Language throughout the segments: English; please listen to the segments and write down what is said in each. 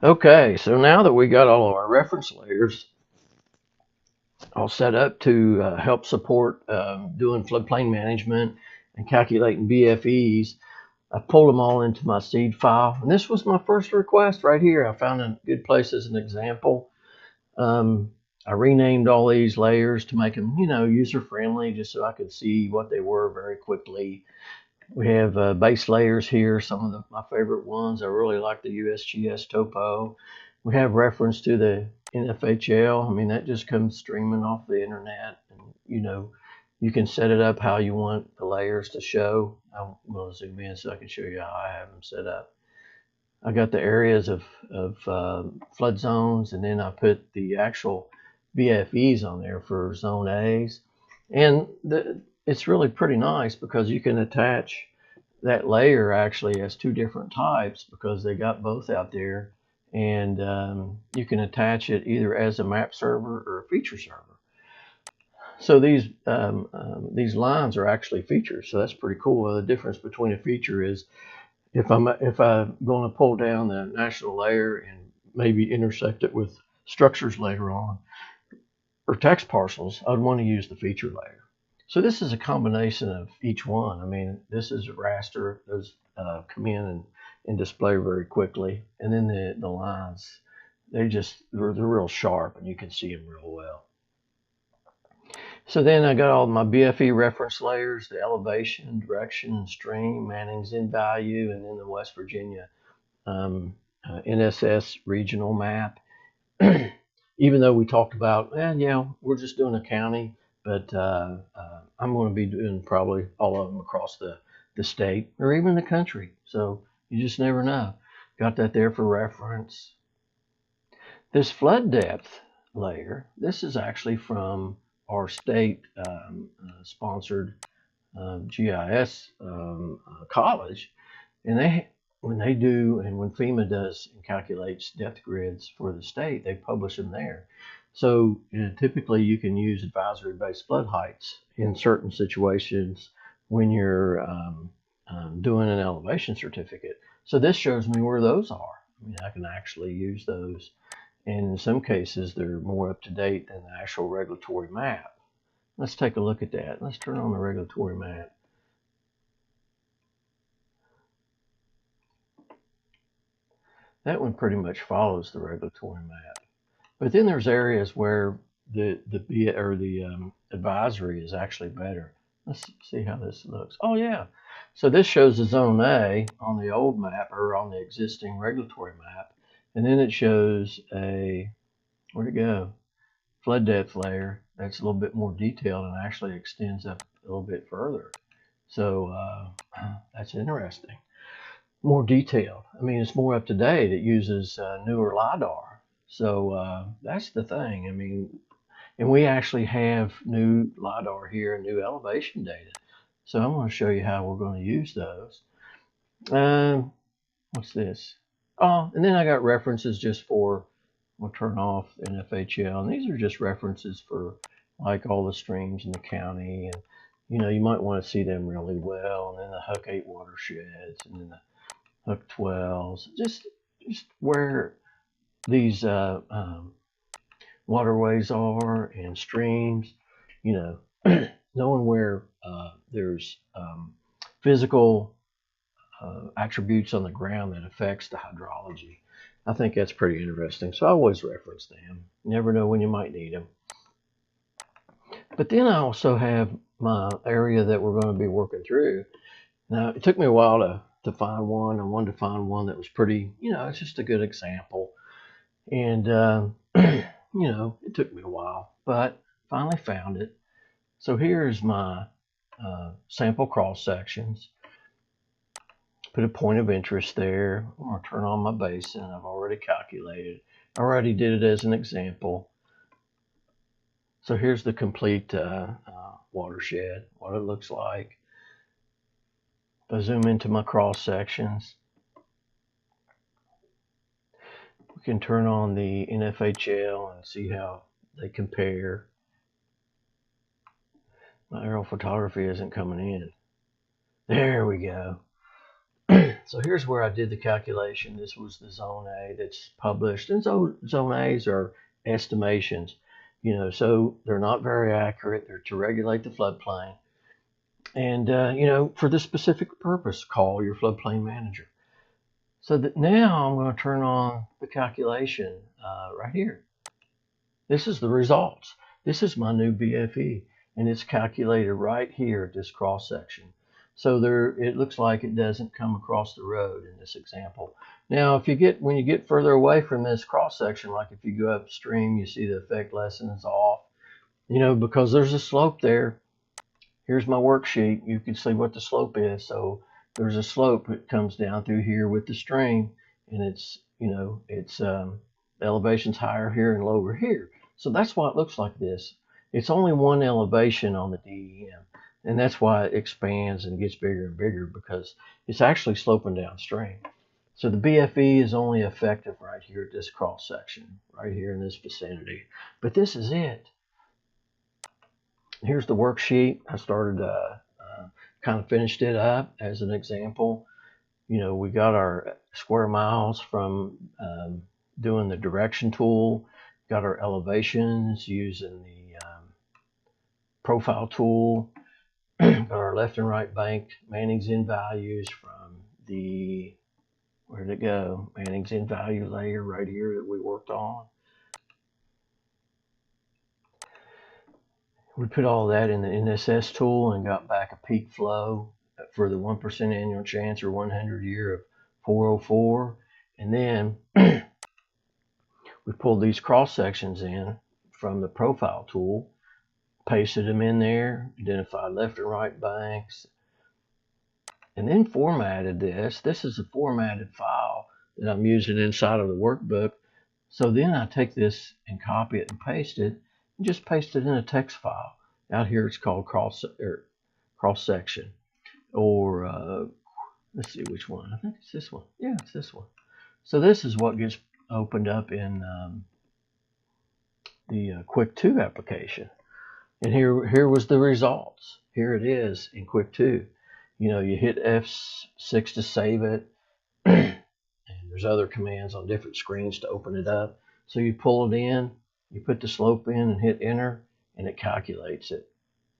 Okay, so now that we got all of our reference layers all set up to help support doing floodplain management and calculating BFEs, I pulled them all into my seed file. And this was my first request right here. I found a good place as an example. I renamed all these layers to make them, user friendly, just so I could see what they were very quickly. We have base layers here, some of my favorite ones. I really like the USGS topo. We have reference to the NFHL. I mean, that just comes streaming off the internet. And, you can set it up how you want the layers to show. I'm going to zoom in so I can show you how I have them set up. I got the areas of flood zones, and then I put the actual BFEs on there for zone A's. And it's really pretty nice because you can attach that layer actually as two different types because they got both out there. And you can attach it either as a map server or a feature server. So these lines are actually features, so that's pretty cool. The difference between a feature is if I'm going to pull down the national layer and maybe intersect it with structures later on or text parcels, I'd want to use the feature layer. So this is a combination of each one. I mean, this is a raster. Those come in and display very quickly, and then the lines, they're real sharp, and you can see them real well. So then I got all my BFE reference layers, the elevation, direction, stream, Manning's in value, and then the West Virginia NSS regional map. Even though we talked about, we're just doing a county, but I'm going to be doing probably all of them across the state or even the country. So you just never know. Got that there for reference. This flood depth layer, this is actually from our state sponsored GIS college, and when FEMA does and calculates depth grids for the state, they publish them there. So typically you can use advisory-based flood heights in certain situations when you're doing an elevation certificate. So this shows me where those are. I mean, I can actually use those. And in some cases, they're more up to date than the actual regulatory map. Let's take a look at that. Let's turn on the regulatory map. That one pretty much follows the regulatory map. But then there's areas where the advisory is actually better. Let's see how this looks. Oh yeah. So this shows the zone A on the old map or on the existing regulatory map. And then it shows where'd it go? Flood depth layer that's a little bit more detailed and actually extends up a little bit further. So that's interesting. More detailed. I mean, it's more up to date. It uses newer LiDAR. So that's the thing. I mean, and we actually have new LiDAR here and new elevation data. So I'm going to show you how we're going to use those. What's this? Oh, and then I got references just for, we'll turn off NFHL. And these are just references for like all the streams in the county. And, you might want to see them really well. And then the Huck 8 watersheds and then the Huck 12s. Just where these waterways are and streams, knowing where there's physical attributes on the ground that affects the hydrology. I think that's pretty interesting. So I always reference them. You never know when you might need them. But then I also have my area that we're going to be working through. Now, it took me a while to find one. I wanted to find one that was pretty, it's just a good example. And, it took me a while, but finally found it. So here's my sample cross sections. Put a point of interest there. I'm going to turn on my basin. I've already calculated. I already did it as an example. So here's the complete watershed, what it looks like. If I zoom into my cross sections, we can turn on the NFHL and see how they compare. My aerial photography isn't coming in. There we go. So here's where I did the calculation. This was the Zone A that's published, and so Zone A's are estimations, so they're not very accurate. They're to regulate the floodplain, and for this specific purpose, call your floodplain manager. So that now I'm going to turn on the calculation right here. This is the results. This is my new BFE, and it's calculated right here at this cross section. So it looks like it doesn't come across the road in this example. Now, when you get further away from this cross section, like if you go upstream, you see the effect lesson is off, because there's a slope there. Here's my worksheet. You can see what the slope is. So there's a slope that comes down through here with the stream, and it's the elevation's higher here and lower here. So that's why it looks like this. It's only one elevation on the DEM, and that's why it expands and gets bigger and bigger, because it's actually sloping downstream. So the BFE is only effective right here at this cross section, right here in this vicinity. But this is it. Here's the worksheet. I started kind of finished it up as an example. We got our square miles from doing the direction tool, got our elevations using the profile tool, got our left and right bank Manning's in values from the, where'd it go? Manning's in value layer right here that we worked on. We put all that in the NSS tool and got back a peak flow for the 1% annual chance or 100 year of 404. And then we pulled these cross sections in from the profile tool, pasted them in there, identified left and right banks, and then formatted this. This is a formatted file that I'm using inside of the workbook. So then I take this and copy it and paste it, and just paste it in a text file. Out here it's called cross section, or let's see which one. I think it's this one. Yeah, it's this one. So this is what gets opened up in the Quick 2 application. And here was the results. Here it is in Quick 2. You hit F6 to save it, and there's other commands on different screens to open it up. So you pull it in, you put the slope in and hit enter, and it calculates it.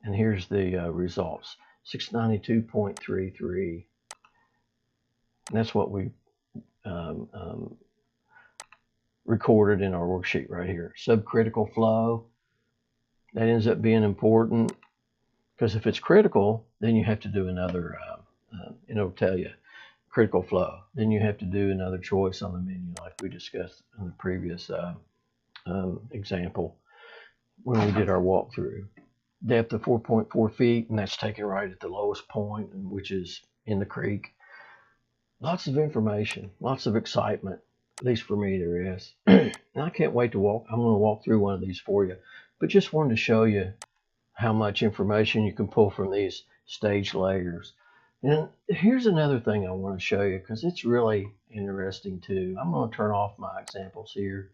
And here's the results, 692.33. And that's what we recorded in our worksheet right here. Subcritical flow, that ends up being important, because if it's critical, then you have to do another, it'll tell you critical flow. Then you have to do another choice on the menu like we discussed in the previous example when we did our walkthrough. Depth of 4.4 feet, and that's taken right at the lowest point, which is in the creek. Lots of information, lots of excitement, at least for me there is. And I can't wait to I'm going to walk through one of these for you, but just wanted to show you how much information you can pull from these stage layers. And here's another thing I want to show you, because it's really interesting too. I'm going to turn off my examples here.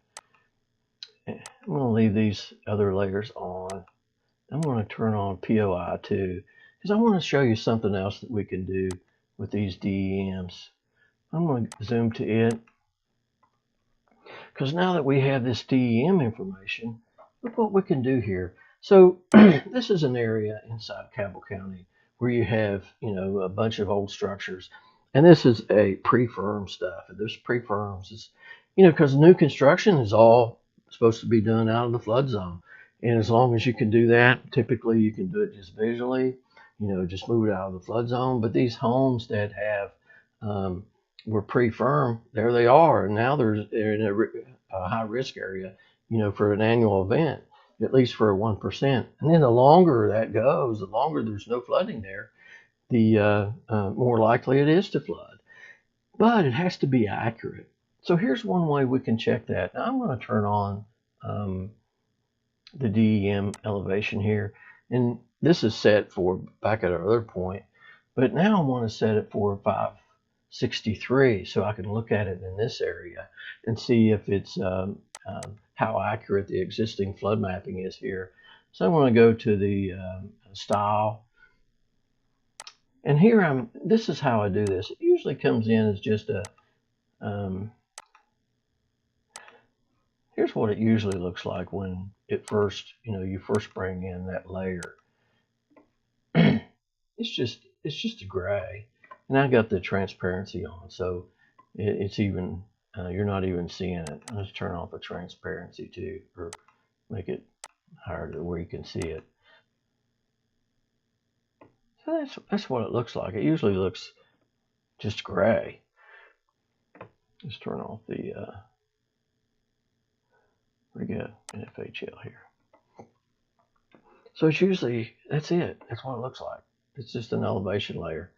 I'm going to leave these other layers on. I'm going to turn on POI too, because I want to show you something else that we can do with these DEMs. I'm going to zoom to it, because now that we have this DEM information, look what we can do here. So this is an area inside Cabell County where you have, a bunch of old structures. And this is a pre-firm stuff. And this pre-firms is, because new construction is all supposed to be done out of the flood zone. And as long as you can do that, typically you can do it just visually, just move it out of the flood zone. But these homes that have, were pre-firm, there they are. And now they're in a high risk area, for an annual event, at least for a 1%. And then the longer that goes, the longer there's no flooding there, the more likely it is to flood. But it has to be accurate. So here's one way we can check that. Now I'm going to turn on the DEM elevation here. And this is set for back at our other point. But now I want to set it for 563 so I can look at it in this area and see if it's how accurate the existing flood mapping is here. So I want to go to the style, And here this is how I do this. It usually comes in as just a, here's what it usually looks like when it first, you first bring in that layer. It's just a gray. And I got the transparency on, so it's even, you're not even seeing it. Let's turn off the transparency too, or make it higher to where you can see it. So that's what it looks like. It usually looks just gray. Let's turn off the, we got FHL here. So it's usually, that's it. That's what it looks like. It's just an elevation layer.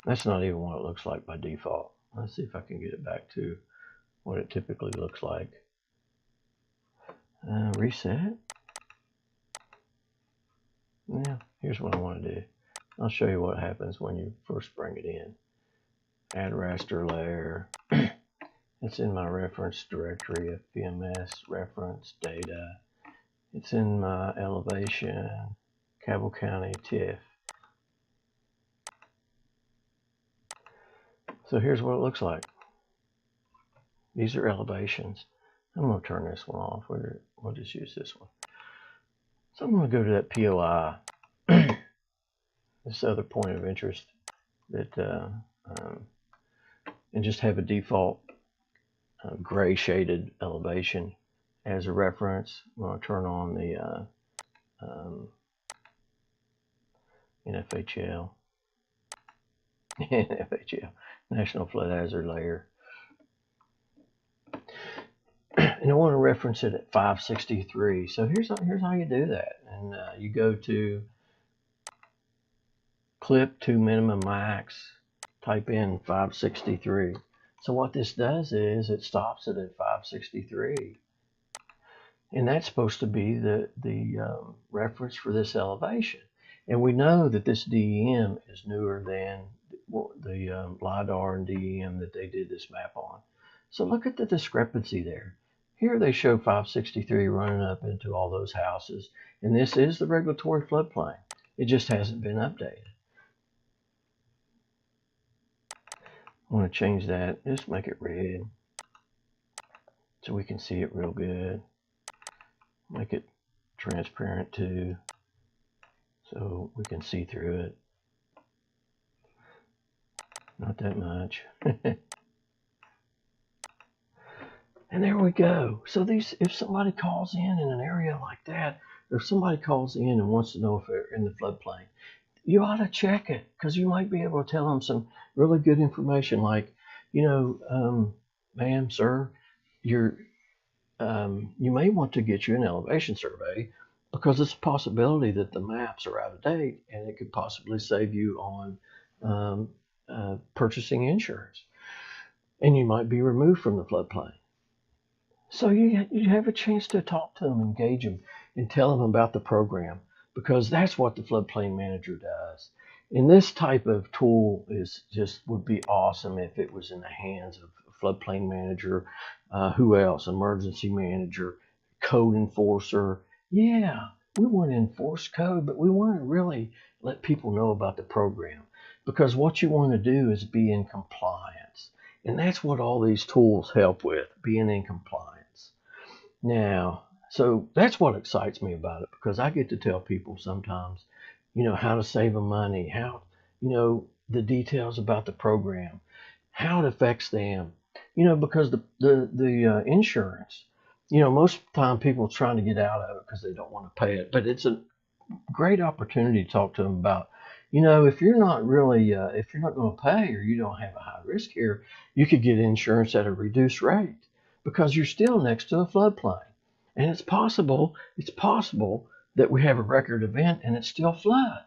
That's not even what it looks like by default. Let's see if I can get it back to what it typically looks like. Reset. Yeah, here's what I want to do. I'll show you what happens when you first bring it in. Add raster layer. It's in my reference directory, FBMS, reference, data. It's in my elevation, Cabell County, TIFF. So here's what it looks like. These are elevations. I'm going to turn this one off. We'll just use this one. So I'm going to go to that POI, this other point of interest, that and just have a default gray shaded elevation as a reference. I'm going to turn on the NFHL, National Flood Hazard Layer. And I want to reference it at 563. So here's how you do that. And you go to clip to minimum max, type in 563. So what this does is it stops it at 563. And that's supposed to be the reference for this elevation. And we know that this DEM is newer than the LIDAR and DEM that they did this map on. So look at the discrepancy there. Here they show 563 running up into all those houses. And this is the regulatory floodplain. It just hasn't been updated. I want to change that. Just make it red so we can see it real good. Make it transparent too so we can see through it. Not that much. And there we go. So if somebody calls in an area like that, or if somebody calls in and wants to know if they're in the floodplain, you ought to check it, because you might be able to tell them some really good information, like, ma'am, sir, you may want to get you an elevation survey, because it's a possibility that the maps are out of date, and it could possibly save you on purchasing insurance, and you might be removed from the floodplain. So you have a chance to talk to them, engage them, and tell them about the program, because that's what the floodplain manager does. And this type of tool would be awesome if it was in the hands of a floodplain manager. Who else? Emergency manager, code enforcer. Yeah, we want to enforce code, but we want to really let people know about the program, because what you want to do is be in compliance. And that's what all these tools help with, being in compliance. Now, so that's what excites me about it, because I get to tell people sometimes, how to save them money, how, the details about the program, how it affects them, because the insurance, most of the time people are trying to get out of it because they don't want to pay it. But it's a great opportunity to talk to them about, if you're not really, if you're not going to pay, or you don't have a high risk here, you could get insurance at a reduced rate, because you're still next to a floodplain. And it's possible that we have a record event and it's still flood.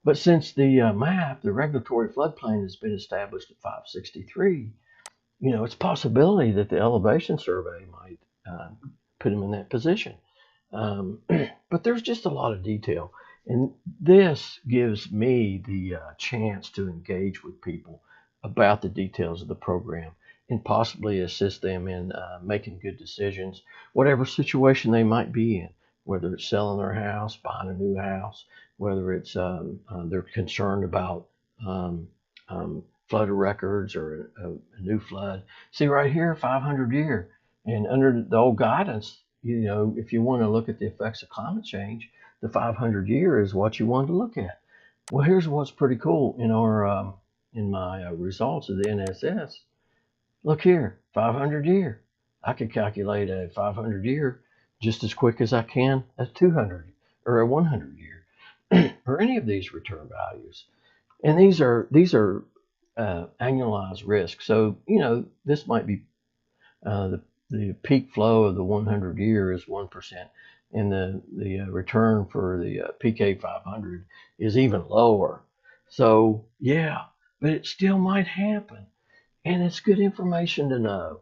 But since the map, the regulatory floodplain, has been established at 563, it's a possibility that the elevation survey might put them in that position. But there's just a lot of detail. And this gives me the chance to engage with people about the details of the program, and possibly assist them in making good decisions, whatever situation they might be in. whether it's selling their house, buying a new house, whether it's they're concerned about flood records or a new flood. See right here, 500 year. And under the old guidance, you know, if you want to look at the effects of climate change, the 500 year is what you want to look at. Well, here's what's pretty cool in our in my results of the NSS. Look here, 500 year. I could calculate a 500 year just as quick as I can a 200 or a 100 year or any of these return values. And these are annualized risk. So, you know, this might be the peak flow of the 100 year is 1%, and the return for the PK 500 is even lower. So yeah, but it still might happen, and it's good information to know.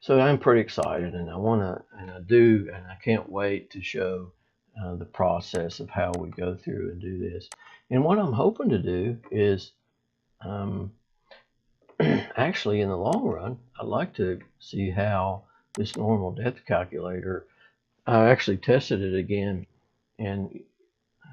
So I'm pretty excited, and I can't wait to show the process of how we go through and do this. And what I'm hoping to do is actually, in the long run, I'd like to see how this normal depth calculator, I actually tested it again, and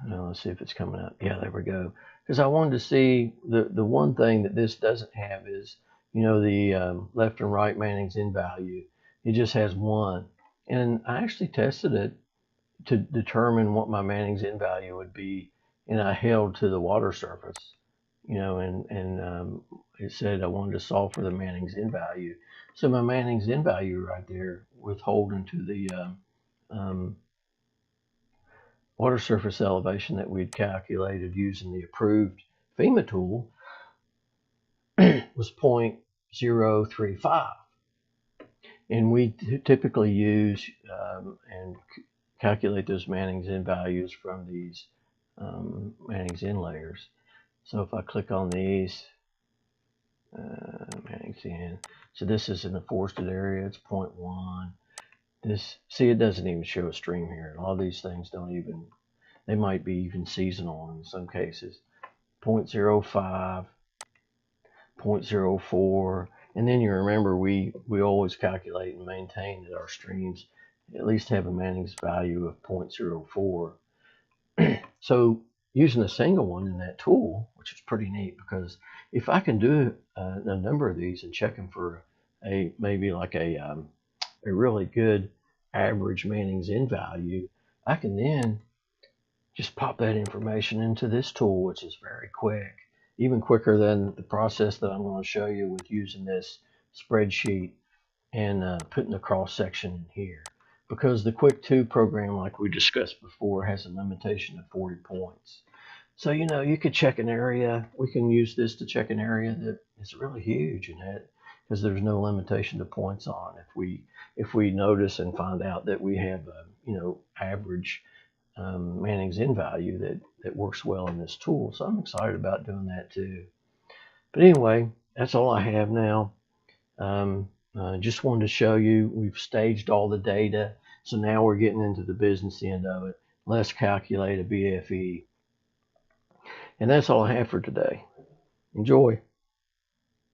let's see if it's coming up. Yeah, there we go. Because I wanted to see the one thing that this doesn't have is, you know, the left and right Manning's in value. It just has one. And I actually tested it to determine what my Manning's in value would be, and I held to the water surface, you know, and it said I wanted to solve for the Manning's in value. So my Manning's in value right there, withholding to the water surface elevation that we'd calculated using the approved FEMA tool, was 0.035. And we typically use and calculate those Manning's in values from these Manning's in layers. So if I click on these, Manning's in, so this is in the forested area, it's 0.1. This, see, it doesn't even show a stream here. A lot of these things don't even, they might be even seasonal in some cases. 0.05, 0.04, and then you remember we always calculate and maintain that our streams at least have a Manning's value of 0.04. So using a single one in that tool, which is pretty neat, because if I can do a number of these and check them for maybe like a really good average Manning's in value, I can then just pop that information into this tool, which is very quick, even quicker than the process that I'm going to show you with using this spreadsheet and putting the cross section in here. Because the Quick 2 program, like we discussed before, has a limitation of 40 points. So, you know, you could check an area. We can use this to check an area that is really huge, and that, because there's no limitation to points on. If we notice and find out that we have a, you know, average Manning's in value that works well in this tool. So I'm excited about doing that too. But anyway, that's all I have now. Just wanted to show you we've staged all the data. So now we're getting into the business end of it. Let's calculate a BFE. And that's all I have for today. Enjoy.